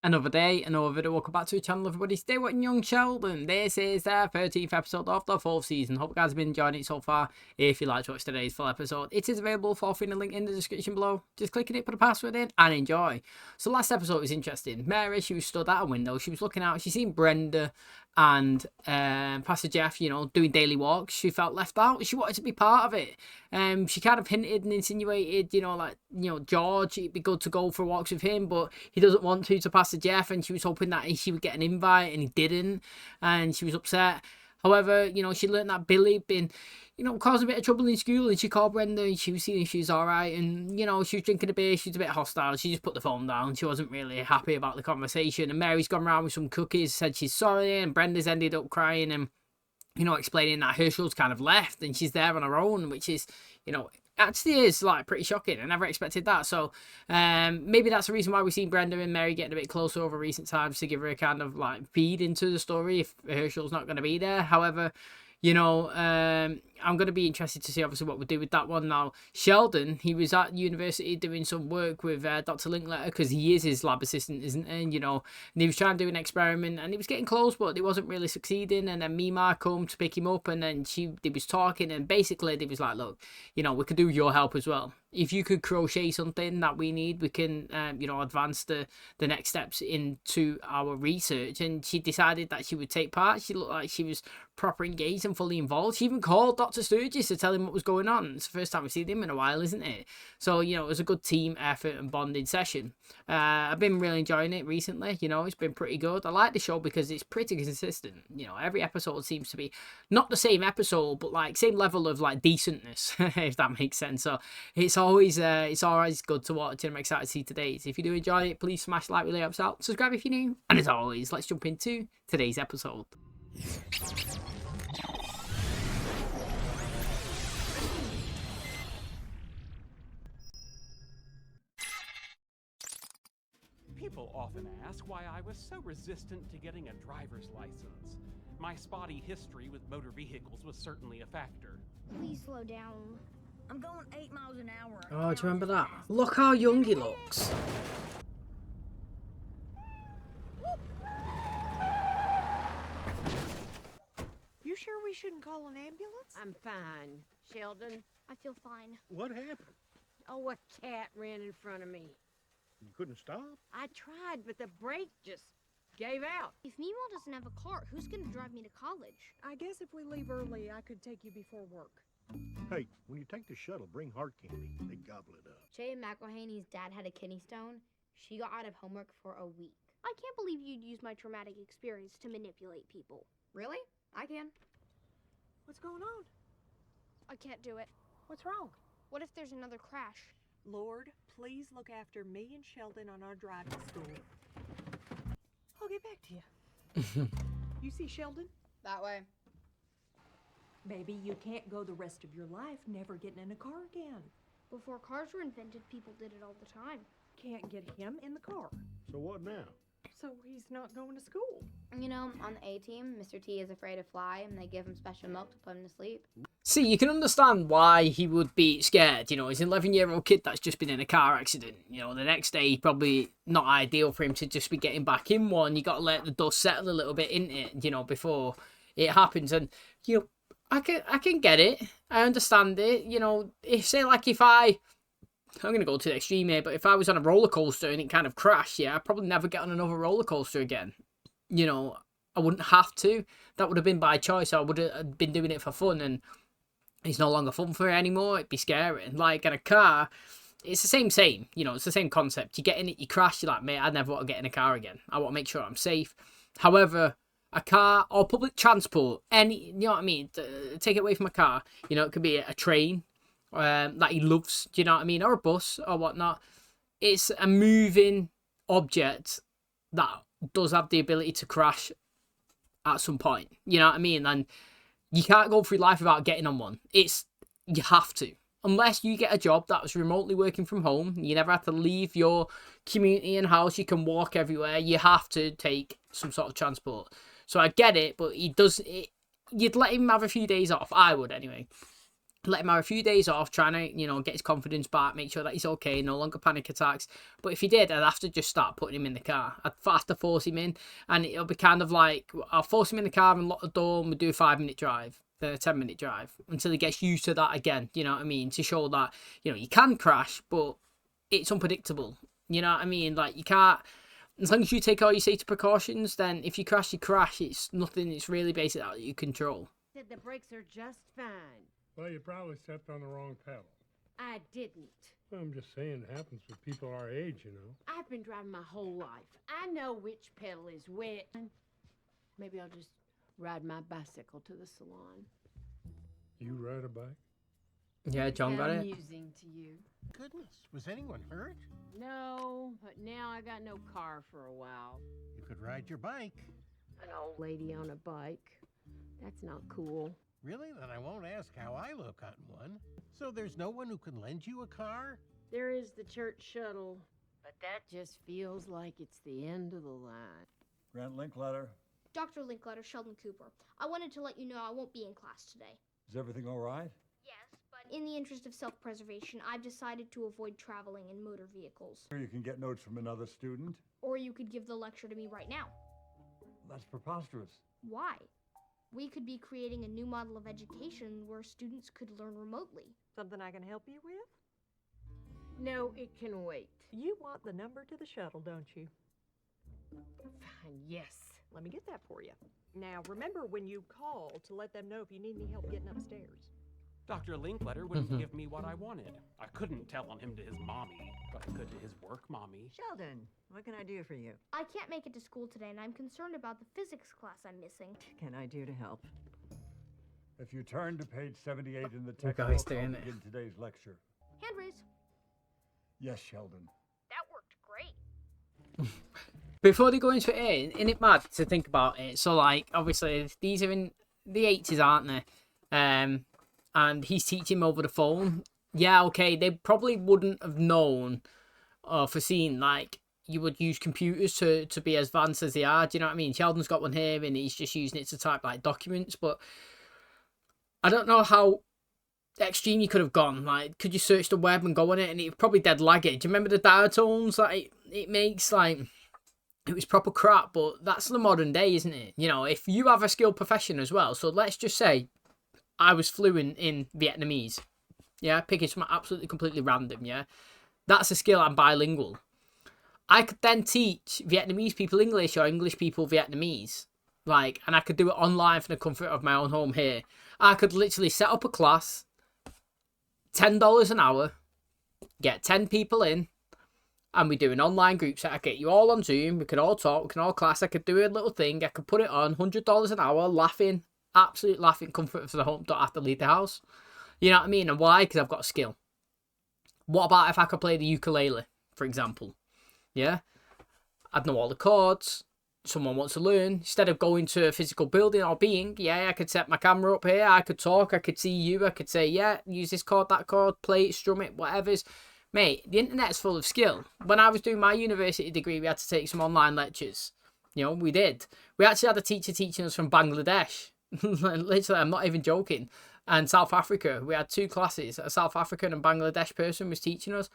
Another day, another video. Welcome back to the channel, everybody. Today we're watching Young Sheldon. This is the 13th episode of the 4th season. Hope you guys have been enjoying it so far. If you'd like to watch today's full episode, it is available for free in the link in the description below. Just click on it, put a password in, and enjoy. So last episode was interesting. Mary, she was stood at a window. She was looking out. She seen Brenda and Pastor Jeff, you know, doing daily walks. She felt left out. She wanted to be part of it. She kind of hinted and insinuated, you know, like, you know, George, it'd be good to go for walks with him, but he doesn't want to Pastor Jeff, and she was hoping that she would get an invite, and he didn't, and she was upset. However, you know, she learned that Billy had been, you know, causing a bit of trouble in school, and she called Brenda, and she was seeing if she was alright, and, you know, she was drinking a beer, she was a bit hostile, she just put the phone down, she wasn't really happy about the conversation, and Mary's gone around with some cookies, said she's sorry, and Brenda's ended up crying, and, you know, explaining that Herschel's kind of left, and she's there on her own, which is, you know, actually is like pretty shocking. I never expected that. So maybe that's the reason why we've seen Brenda and Mary getting a bit closer over recent times, to give her a kind of like feed into the story if Herschel's not going to be there. However, you know, I'm going to be interested to see obviously what we do with that one. Now, Sheldon, he was at university doing some work with Dr. Linkletter, because he is his lab assistant, isn't he? You know, and he was trying to do an experiment, and he was getting close, but he wasn't really succeeding. And then MEEMAW come to pick him up, and then they was talking, and basically they was like, look, you know, we could do with your help as well. If you could crochet something that we need, we can, you know, advance the next steps into our research. And she decided that she would take part. She looked like she was proper engaged and fully involved. She even called Dr. Sturgis to tell him what was going on. It's the first time we've seen him in a while, isn't it? So, you know, it was a good team effort and bonding session. I've been really enjoying it recently. You know, it's been pretty good. I like the show because it's pretty consistent. You know, every episode seems to be not the same episode, but like same level of like decentness, if that makes sense. So it's always good to watch, and I'm excited to see today's. If you do enjoy it, please smash the like, really helps out. Subscribe if you're new, and as always, let's jump into today's episode. People often ask why I was so resistant to getting a driver's license. My spotty history with motor vehicles was certainly a factor. Please slow down. I'm going 8 miles an hour. Oh, do you remember that? Look how young he looks. You sure we shouldn't call an ambulance? I'm fine. Sheldon? I feel fine. What happened? Oh, a cat ran in front of me. You couldn't stop? I tried, but the brake just gave out. If Meemaw doesn't have a car, who's going to drive me to college? I guess if we leave early, I could take you before work. Hey, when you take the shuttle, bring hard candy. They gobble it up. Jay McElhaney's dad had a kidney stone. She got out of homework for a week. I can't believe you'd use my traumatic experience to manipulate people. Really? I can. What's going on? I can't do it. What's wrong? What if there's another crash? Lord, please look after me and Sheldon on our drive to school. I'll get back to you. You see Sheldon? That way. Baby, you can't go the rest of your life never getting in a car again. Before cars were invented, people did it all the time. Can't get him in the car. So what now? So he's not going to school. You know, on the A team, Mr. T is afraid to fly, and they give him special milk to put him to sleep. See, you can understand why he would be scared. You know, he's an 11-year-old kid that's just been in a car accident. You know, the next day, probably not ideal for him to just be getting back in one. You got to let the dust settle a little bit, in it, you know, before it happens. And, you know, I can get it. I understand it. You know, if I'm going to go to the extreme here, but if I was on a roller coaster and it kind of crashed, yeah, I'd probably never get on another roller coaster again. You know, I wouldn't have to. That would have been by choice. I would have been doing it for fun, and it's no longer fun for it anymore. It'd be scary. Like in a car, it's the same. You know, it's the same concept. You get in it, you crash, you're like, mate, I never want to get in a car again. I want to make sure I'm safe. However, a car or public transport, you know what I mean? Take it away from a car. You know, it could be a train that he loves, do you know what I mean? Or a bus or whatnot. It's a moving object that does have the ability to crash at some point. You know what I mean? And you can't go through life without getting on one. You have to. Unless you get a job that was remotely working from home, you never have to leave your community and house, you can walk everywhere, you have to take some sort of transport. So I get it, but you'd let him have a few days off. I would anyway. let him have a few days off, trying to, you know, get his confidence back, make sure that he's okay, no longer panic attacks. But if he did, I'd have to just start putting him in the car. I'd have to force him in, and it'll be kind of like, I'll force him in the car and lock the door, and we'll do a 5-minute drive, then a 10-minute drive, until he gets used to that again, you know what I mean? To show that, you know, you can crash, but it's unpredictable. You know what I mean? Like, you can't, as long as you take all your safety precautions, then if you crash, you crash. It's nothing, it's really basic out of your control. Said the brakes are just fine. Well, you probably stepped on the wrong pedal. I didn't. Well, I'm just saying it happens with people our age, you know. I've been driving my whole life. I know which pedal is wet. Maybe I'll just ride my bicycle to the salon. You ride a bike? Yeah, John got it. Amusing to you. Goodness, was anyone hurt? No, but now I got no car for a while. You could ride your bike. An old lady on a bike. That's not cool. Really? Then I won't ask how I look on one. So there's no one who can lend you a car? There is the church shuttle, but that just feels like it's the end of the line. Grant Linkletter, Dr. Linkletter, Sheldon Cooper. I wanted to let you know I won't be in class today. is everything all right? Yes, but in the interest of self-preservation, I've decided to avoid traveling in motor vehicles. Or you can get notes from another student? Or you could give the lecture to me right now. That's preposterous. Why? We could be creating a new model of education where students could learn remotely. Something I can help you with? No, it can wait. You want the number to the shuttle, don't you? Fine, yes. Let me get that for you. Now, remember when you call to let them know if you need any help getting upstairs. Dr. Linkletter wouldn't give me what I wanted. I couldn't tell on him to his mommy, but I could to his work mommy. Sheldon, what can I do for you? I can't make it to school today, and I'm concerned about the physics class I'm missing. Can I do to help? If you turn to page 78 in the guys text, I'll doing it. begin today's lecture. Hand raise. Yes, Sheldon. That worked great. Before they go into it, isn't it mad to think about it? So, like, obviously, these are in the 80s, aren't they? And he's teaching him over the phone. Yeah, okay, they probably wouldn't have known or foreseen, like, you would use computers to be as advanced as they are. Do you know what I mean? Sheldon's got one here, and he's just using it to type, like, documents. But I don't know how extreme you could have gone. Like, could you search the web and go on it? And it's probably dead laggy. Do you remember the diatones that it makes? Like, it was proper crap, but that's the modern day, isn't it? You know, if you have a skilled profession as well, so let's just say I was fluent in Vietnamese, yeah, picking something absolutely completely random, yeah, that's a skill. I'm bilingual. I could then teach Vietnamese people English or English people Vietnamese, like, and I could do it online from the comfort of my own home here. I could literally set up a class, $10 an hour, get 10 people in, and we do an online group set. I get you all on Zoom. We can all talk. We can all class. I could do a little thing. I could put it on, $100 an hour, laughing, absolute laughing, comfort for the home. Don't have to leave the house. You know what I mean? And why? Because I've got a skill. What about if I could play the ukulele, for example? Yeah? I'd know all the chords. Someone wants to learn. Instead of going to a physical building or being, yeah, I could set my camera up here. I could talk. I could see you. I could say, yeah, use this chord, that chord, play it, strum it, whatever's. Mate, the internet's full of skill. When I was doing my university degree, we had to take some online lectures. You know, we did. We actually had a teacher teaching us from Bangladesh. Literally, I'm not even joking. And South Africa. We had 2 classes. A South African and Bangladesh person was teaching us.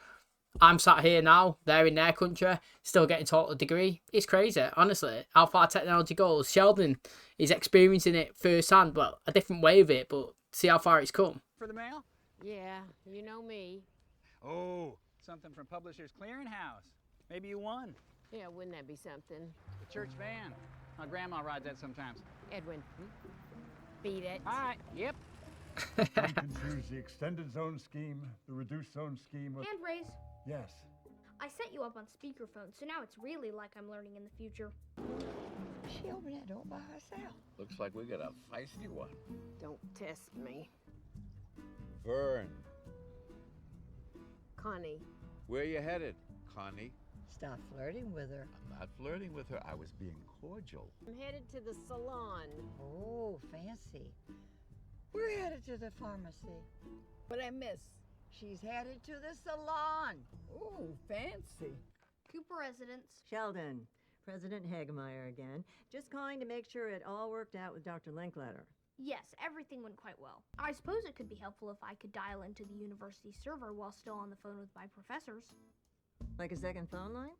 I'm sat here now. They're in their country. Still getting taught a degree. It's crazy, honestly, how far technology goes. Sheldon is experiencing it firsthand. Well, a different way of it, but see how far it's come. For the mail? Yeah, you know me. Oh, something from Publishers Clearinghouse. Maybe you won. Yeah, wouldn't that be something? The church van. My grandma rides that sometimes. Edwin, beat it. All right, yep. You can choose the extended zone scheme, the reduced zone scheme. Hand raise. Yes. I set you up on speakerphone, so now it's really like I'm learning in the future. She opened that door by herself. Looks like we got a feisty one. Don't test me. Vern, Connie. where you headed, Connie? Stop flirting with her. I'm not flirting with her. I was being cordial. I'm headed to the salon. Oh, fancy. We're headed to the pharmacy. What I miss? She's headed to the salon. Oh, fancy. Cooper residence. Sheldon, President Hagemeyer again. Just calling to make sure it all worked out with Dr. Linkletter. Yes, everything went quite well. I suppose it could be helpful if I could dial into the university server while still on the phone with my professors. Like a second phone line?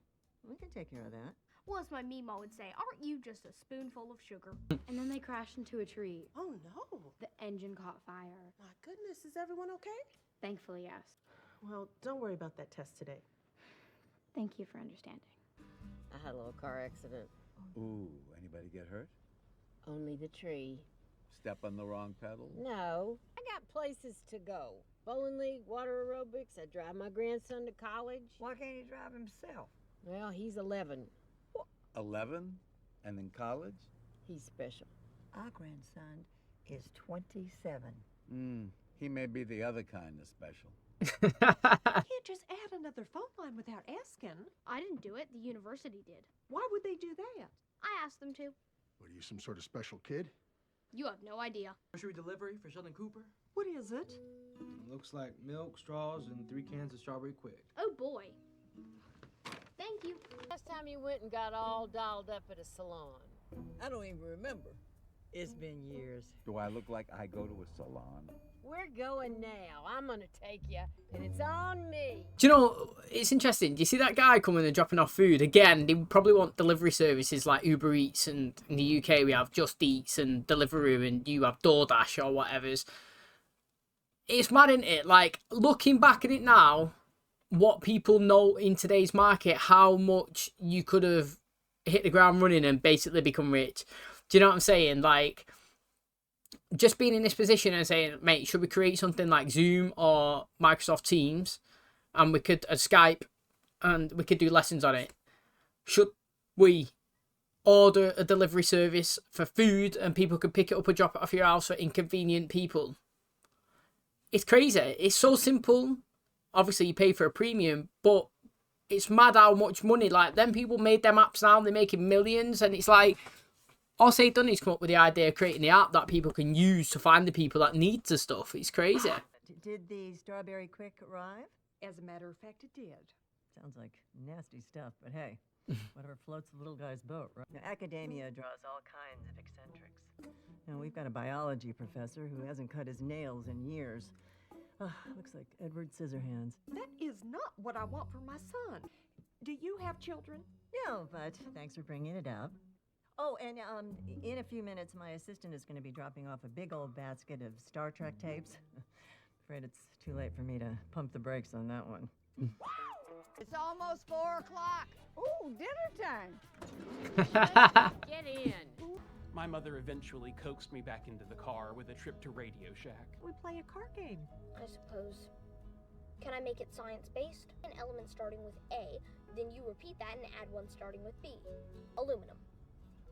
We can take care of that. Well, as my Meemaw would say, aren't you just a spoonful of sugar? And then they crashed into a tree. Oh no. The engine caught fire. My goodness, is everyone okay? Thankfully, yes. Well, don't worry about that test today. Thank you for understanding. I had a little car accident. Ooh, anybody get hurt? Only the tree. Step on the wrong pedal? No. I got places to go. Bowling league, water aerobics. I drive my grandson to college. Why can't he drive himself? Well, he's 11. 11? And in college? He's special. Our grandson is 27. He may be the other kind of special. You can't just add another phone line without asking. I didn't do it, the university did. Why would they do that? I asked them to. What are you, some sort of special kid? You have no idea. Grocery delivery for Sheldon Cooper. What is it? Looks like milk, straws, and 3 cans of strawberry quick. Oh boy. Thank you. Last time you went and got all dolled up at a salon. I don't even remember. It's been years. Do I look like I go to a salon? We're going now. I'm gonna take you, and it's on me. Do you know, it's interesting. Do you see that guy coming and dropping off food? Again, they probably want delivery services like Uber Eats, and in the UK we have Just Eats and Deliveroo, and you have DoorDash or whatever's. It's mad, isn't it? Like, looking back at it now, what people know in today's market, how much you could have hit the ground running and basically become rich. Do you know what I'm saying? Like, just being in this position and saying, mate, should we create something like Zoom or Microsoft Teams, and we could Skype, and we could do lessons on it? Should we order a delivery service for food and people could pick it up or drop it off your house for inconvenient people? It's crazy. It's so simple. Obviously, you pay for a premium, but it's mad how much money. Like, them people made them apps now, they're making millions, and it's like, all they've done is come up with the idea of creating the app that people can use to find the people that need the stuff. It's crazy. Did the strawberry quick arrive? As a matter of fact, it did. Sounds like nasty stuff, but hey, whatever floats the little guy's boat, right? Now, academia draws all kinds of eccentrics. Now, we've got a biology professor who hasn't cut his nails in years. Looks like Edward Scissorhands. That is not what I want for my son. Do you have children? No, but thanks for bringing it up. Oh, and in a few minutes, my assistant is going to be dropping off a big old basket of Star Trek tapes. Afraid it's too late for me to pump the brakes on that one. It's almost 4 o'clock. Ooh, dinner time. Get in. My mother eventually coaxed me back into the car with a trip to Radio Shack. We play a card game. I suppose. Can I make it science-based? An element starting with A, then you repeat that and add one starting with B. Aluminum.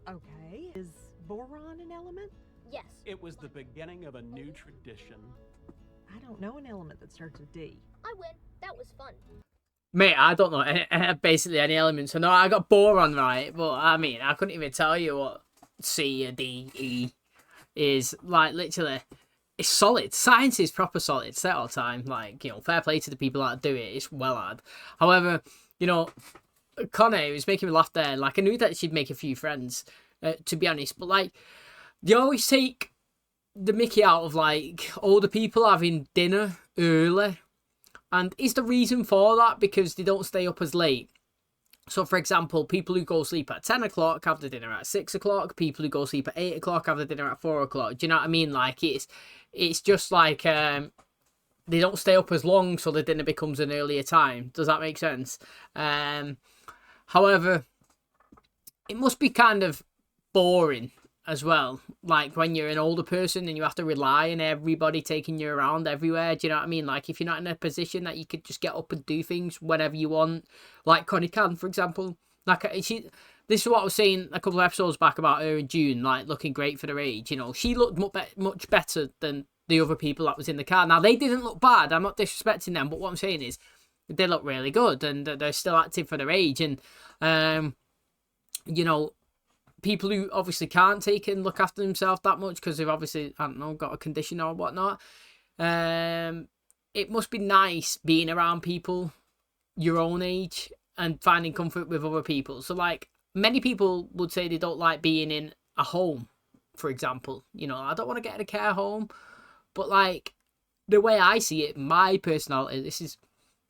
Okay. Is boron an element? Yes. It was the beginning of a new tradition. I don't know an element that starts with D. I win. That was fun. Mate, I don't know basically any elements. So no, I got boron right, but I mean, I couldn't even tell you what C or D, E is. Like, literally, it's solid. Science is proper solid. Say it all the time. Like, you know, fair play to the people that do it. It's well hard. However, you know, Connor was making me laugh there. Like, I knew that she'd make a few friends, to be honest. But, like, they always take the mickey out of, like, older people having dinner early. And is the reason for that because they don't stay up as late? So, for example, people who go sleep at 10 o'clock have the dinner at 6 o'clock. People who go sleep at 8 o'clock have the dinner at 4 o'clock. Do you know what I mean? Like, it's just like they don't stay up as long, so the dinner becomes an earlier time. Does that make sense? However, it must be kind of boring as well. Like, when you're an older person and you have to rely on everybody taking you around everywhere. Do you know what I mean? Like, if you're not in a position that you could just get up and do things whenever you want, like Connie can, for example. Like, this is what I was saying a couple of episodes back about her and June, like, looking great for their age. You know, she looked much better than the other people that was in the car. Now, they didn't look bad. I'm not disrespecting them, but what I'm saying is they look really good and they're still active for their age. And, you know, people who obviously can't take it and look after themselves that much because they've obviously, I don't know, got a condition or whatnot. It must be nice being around people your own age and finding comfort with other people. So, like, many people would say they don't like being in a home for example. You know, I don't want to get in a care home, but like the way I see it, my personality, this is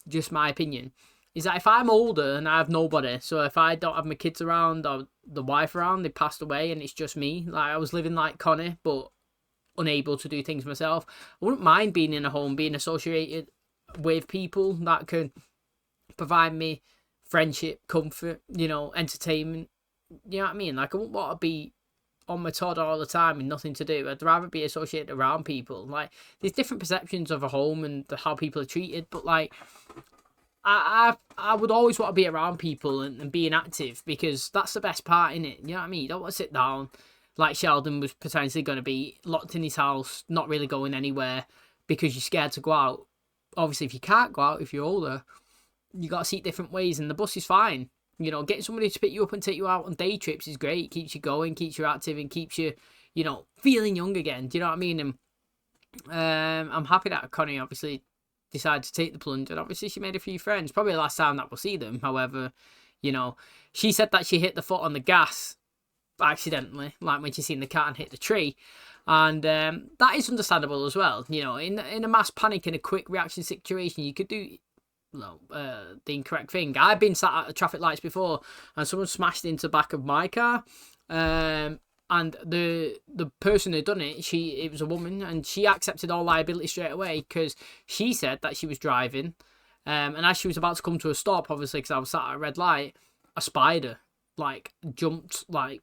just my opinion, is that if I'm older and I have nobody, so if I don't have my kids around or the wife around, they passed away and it's just me, like I was living like Connie, but unable to do things myself, I wouldn't mind being in a home, being associated with people that can provide me friendship, comfort, you know, entertainment. You know what I mean? Like I wouldn't want to be on my Todd all the time and nothing to do. I'd rather be associated around people. Like there's different perceptions of a home and how people are treated, but like I would always want to be around people and being active, because that's the best part in it. You know what I mean? You don't want to sit down like Sheldon was potentially going to be, locked in his house, not really going anywhere because you're scared to go out. Obviously, if you can't go out, if you're older, you got to see it different ways, and the bus is fine. You know, getting somebody to pick you up and take you out on day trips is great. It keeps you going, keeps you active, and keeps you, you know, feeling young again. Do you know what I mean? And I'm happy that Connie obviously decided to take the plunge, and obviously she made a few friends. Probably the last time that we'll see them. However, you know, she said that she hit the foot on the gas accidentally, like when she seen the cat and hit the tree, and that is understandable as well. You know, in a mass panic, in a quick reaction situation, you could do the incorrect thing. I've been sat at the traffic lights before and someone smashed into the back of my car, and the person who done it, it was a woman, and she accepted all liability straight away because she said that she was driving, and as she was about to come to a stop, obviously because I was sat at a red light, a spider like jumped like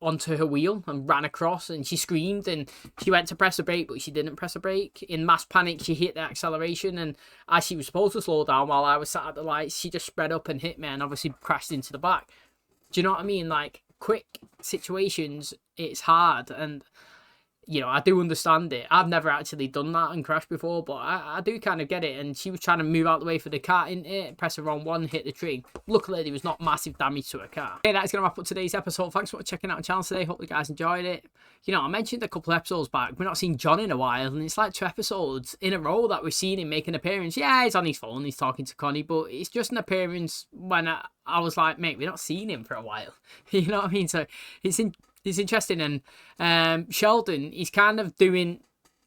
onto her wheel and ran across, and she screamed and she went to press the brake, but she didn't press the brake. In mass panic, she hit the acceleration, and as she was supposed to slow down while I was sat at the lights, she just spread up and hit me and obviously crashed into the back. Do you know what I mean? Like quick situations, it's hard, and you know, I do understand it. I've never actually done that and crashed before, but I do kind of get it. And she was trying to move out the way for the car, into it, press the wrong one, hit the tree. Luckily, there was not massive damage to her car. Okay, that's going to wrap up today's episode. Thanks for checking out the channel today. Hope you guys enjoyed it. You know, I mentioned a couple of episodes back, we've not seen John in a while, and it's like 2 episodes in a row that we've seen him make an appearance. Yeah, he's on his phone, he's talking to Connie, but it's just an appearance when I was like, mate, we've not seen him for a while. You know what I mean? So it's interesting, and Sheldon, he's kind of doing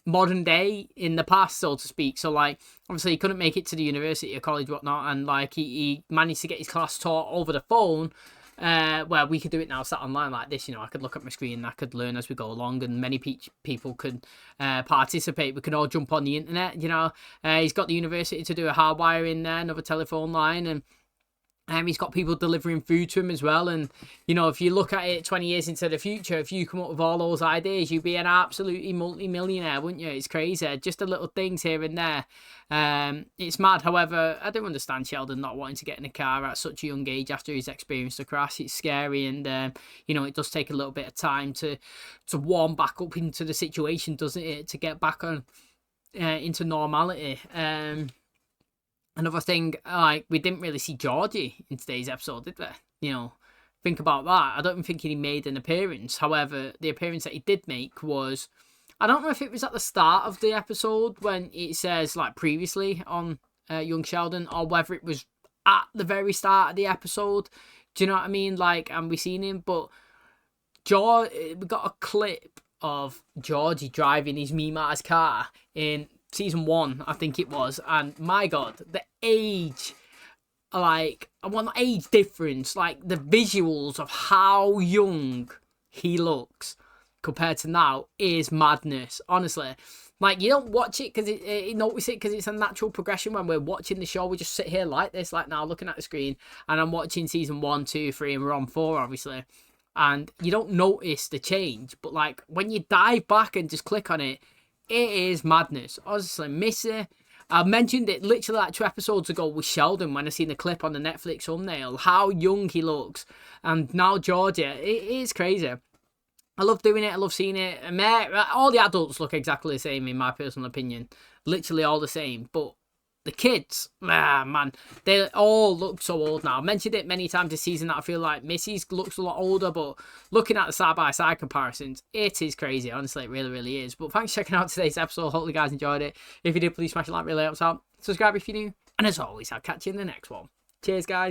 modern day in the past, so to speak. So like obviously he couldn't make it to the university or college, whatnot, and like he managed to get his class taught over the phone, where we could do it now sat online like this. You know, I could look at my screen, I could learn as we go along, and many people could participate. We could all jump on the internet. You know, he's got the university to do a hardwire in there, another telephone line, and he's got people delivering food to him as well. And, you know, if you look at it 20 years into the future, if you come up with all those ideas, you'd be an absolutely multi-millionaire, wouldn't you? It's crazy. Just the little things here and there. It's mad. However, I do understand Sheldon not wanting to get in a car at such a young age after he's experienced a crash. It's scary, and, you know, it does take a little bit of time to warm back up into the situation, doesn't it? To get back on into normality. Another thing, like, we didn't really see Georgie in today's episode, did we? You know, think about that. I don't even think he made an appearance. However, the appearance that he did make was, I don't know if it was at the start of the episode when it says, like, previously on Young Sheldon, or whether it was at the very start of the episode. Do you know what I mean? Like, and we seen him, but we got a clip of Georgie driving his MEEMAW'S car in season 1, I think it was, and my god, the age, like, well, not age difference, like the visuals of how young he looks compared to now is madness, honestly. Like, you don't watch it because you notice it because it's a natural progression. When we're watching the show, we just sit here like this, like now, looking at the screen, and I'm watching season 1, 2, 3, and we're on 4, obviously, and you don't notice the change, but like when you dive back and just click on it, it is madness. Honestly, Missy, I mentioned it literally like 2 episodes ago with Sheldon when I seen the clip on the Netflix thumbnail, how young he looks. And now Georgia, it is crazy. I love doing it, I love seeing it. All the adults look exactly the same in my personal opinion. Literally all the same. But the kids, man, they all look so old now. I mentioned it many times this season that I feel like Missy's looks a lot older, but looking at the side-by-side comparisons, it is crazy. Honestly, it really, really is. But thanks for checking out today's episode. Hope you guys enjoyed it. If you did, please smash a like, really helps out. Subscribe if you're new. And as always, I'll catch you in the next one. Cheers, guys.